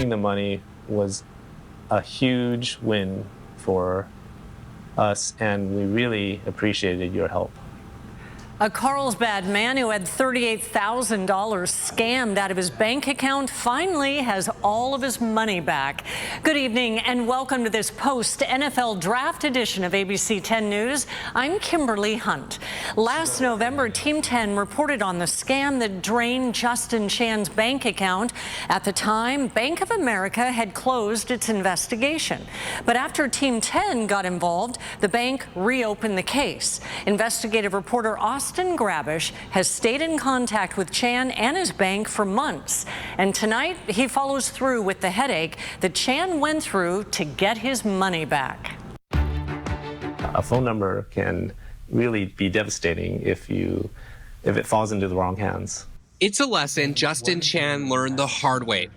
receiving the money was a huge win for us, and we really appreciated your help. A Carlsbad man who had $38,000 scammed out of his bank account finally has all of his money back. Good evening and welcome to this post-NFL draft edition of ABC 10 News. I'm Kimberly Hunt. Last November, Team 10 reported on the scam that drained Justin Chan's bank account. At the time, Bank of America had closed its investigation. But after Team 10 got involved, the bank reopened the case. Investigative reporter Austin Grabish has stayed in contact with Chan and his bank for months. And tonight, he follows through with the headache that Chan went through to get his money back. A phone number can really be devastating if it falls into the wrong hands. It's a lesson Justin Chan learned the hard way.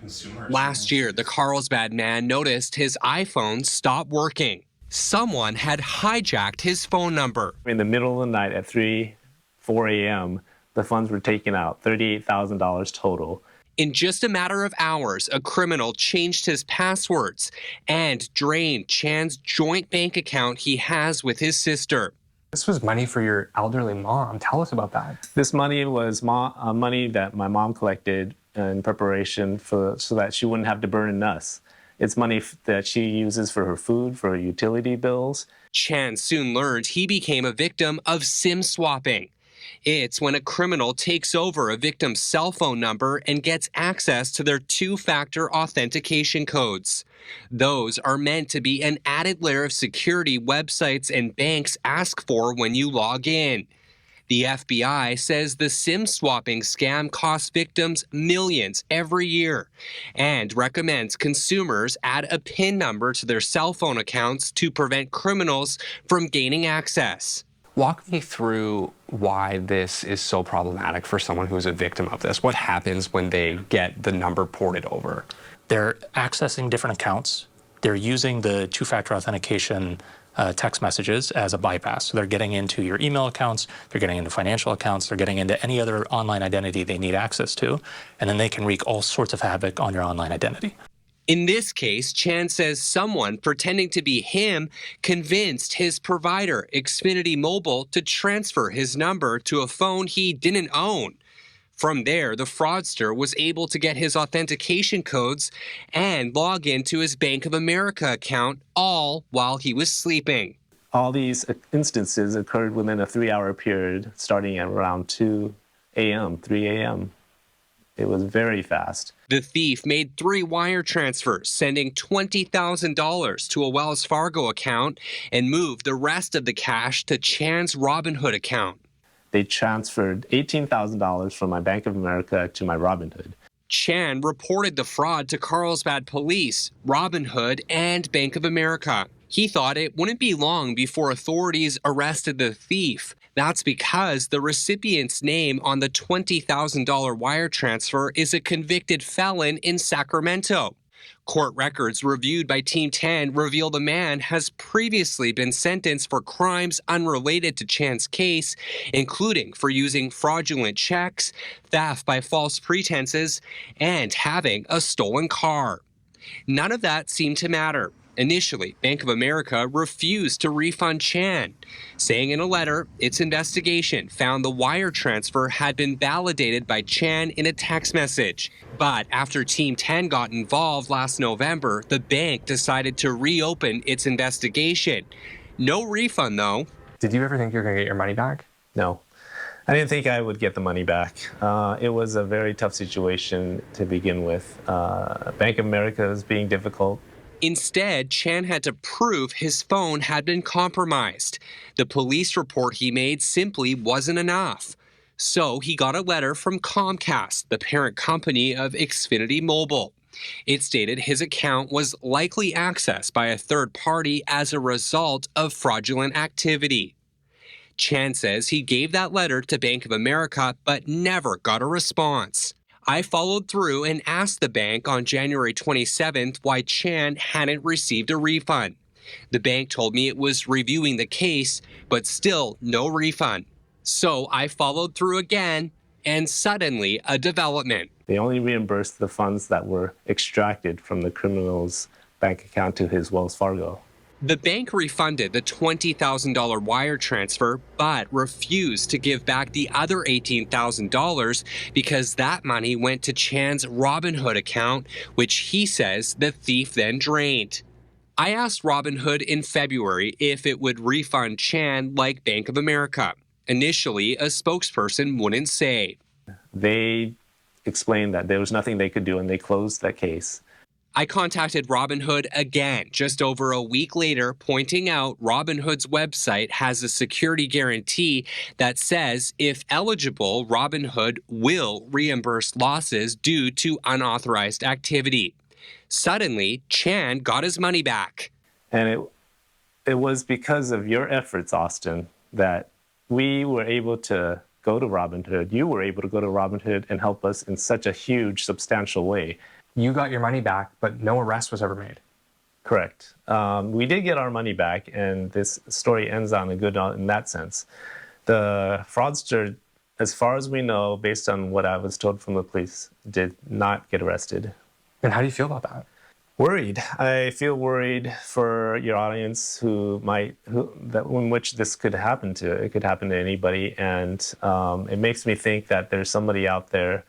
Last year, the Carlsbad man noticed his iPhone stopped working. Someone had hijacked his phone number. In the middle of the night at 4 a.m., the funds were taken out, $38,000 total. In just a matter of hours, a criminal changed his passwords and drained Chan's joint bank account he has with his sister. This was money for your elderly mom. Tell us about that. This money was money that my mom collected in preparation so that she wouldn't have to burden us. It's money that she uses for her food, for her utility bills. Chan soon learned he became a victim of SIM swapping. It's when a criminal takes over a victim's cell phone number and gets access to their two-factor authentication codes. Those are meant to be an added layer of security websites and banks ask for when you log in. The FBI says the SIM swapping scam costs victims millions every year and recommends consumers add a PIN number to their cell phone accounts to prevent criminals from gaining access. Walk me through why this is so problematic for someone who is a victim of this. What happens when they get the number ported over? They're accessing different accounts. They're using the two-factor authentication text messages as a bypass. So they're getting into your email accounts, they're getting into financial accounts, they're getting into any other online identity they need access to, and then they can wreak all sorts of havoc on your online identity. In this case, Chan says someone pretending to be him convinced his provider, Xfinity Mobile, to transfer his number to a phone he didn't own. From there, the fraudster was able to get his authentication codes and log into his Bank of America account, all while he was sleeping. All these instances occurred within a 3-hour period, starting at around 2 a.m., 3 a.m. It was very fast. The thief made 3 wire transfers, sending $20,000 to a Wells Fargo account and moved the rest of the cash to Chan's Robinhood account. They transferred $18,000 from my Bank of America to my Robinhood. Chan reported the fraud to Carlsbad police, Robinhood, and Bank of America. He thought it wouldn't be long before authorities arrested the thief. That's because the recipient's name on the $20,000 wire transfer is a convicted felon in Sacramento. Court records reviewed by Team 10 reveal the man has previously been sentenced for crimes unrelated to Chan's case, including for using fraudulent checks, theft by false pretenses, and having a stolen car. None of that seemed to matter. Initially, Bank of America refused to refund Chan, saying in a letter its investigation found the wire transfer had been validated by Chan in a text message. But after Team 10 got involved last November, the bank decided to reopen its investigation. No refund, though. Did you ever think you were going to get your money back? No. I didn't think I would get the money back. It was a very tough situation to begin with. Bank of America was being difficult. Instead, Chan had to prove his phone had been compromised. The police report he made simply wasn't enough. So he got a letter from Comcast, the parent company of Xfinity Mobile. It stated his account was likely accessed by a third party as a result of fraudulent activity. Chan says he gave that letter to Bank of America but never got a response. I followed through and asked the bank on January 27th why Chan hadn't received a refund. The bank told me it was reviewing the case, but still no refund. So I followed through again, and suddenly a development. They only reimbursed the funds that were extracted from the criminal's bank account to his Wells Fargo. The bank refunded the $20,000 wire transfer, but refused to give back the other $18,000 because that money went to Chan's Robinhood account, which he says the thief then drained. I asked Robinhood in February if it would refund Chan like Bank of America. Initially, a spokesperson wouldn't say. They explained that there was nothing they could do, and they closed that case. I contacted Robinhood again just over a week later, pointing out Robinhood's website has a security guarantee that says if eligible, Robinhood will reimburse losses due to unauthorized activity. Suddenly, Chan got his money back. And it was because of your efforts, Austin, that we were able to go to Robinhood. You were able to go to Robinhood and help us in such a huge, substantial way. You got your money back, but no arrest was ever made. Correct. We did get our money back, and this story ends on a good note in that sense. The fraudster, as far as we know, based on what I was told from the police, did not get arrested. And how do you feel about that? Worried. I feel worried for your audience in which this could happen to. It could happen to anybody, and it makes me think that there's somebody out there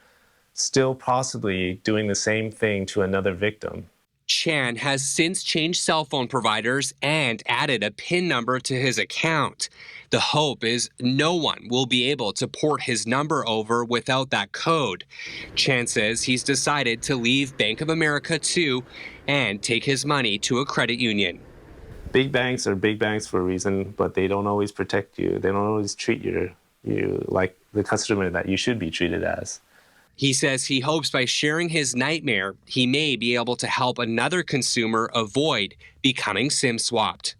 still possibly doing the same thing to another victim. Chan has since changed cell phone providers and added a PIN number to his account. The hope is no one will be able to port his number over without that code. Chan says he's decided to leave Bank of America too and take his money to a credit union. Big banks are big banks for a reason, but they don't always protect you. They don't always treat you like the customer that you should be treated as. He says he hopes by sharing his nightmare, he may be able to help another consumer avoid becoming SIM swapped.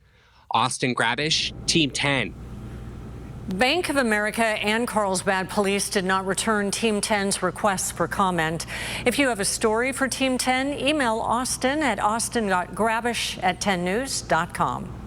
Austin Grabish, Team 10. Bank of America and Carlsbad police did not return Team 10's requests for comment. If you have a story for Team 10, email Austin at austin.grabish@10news.com.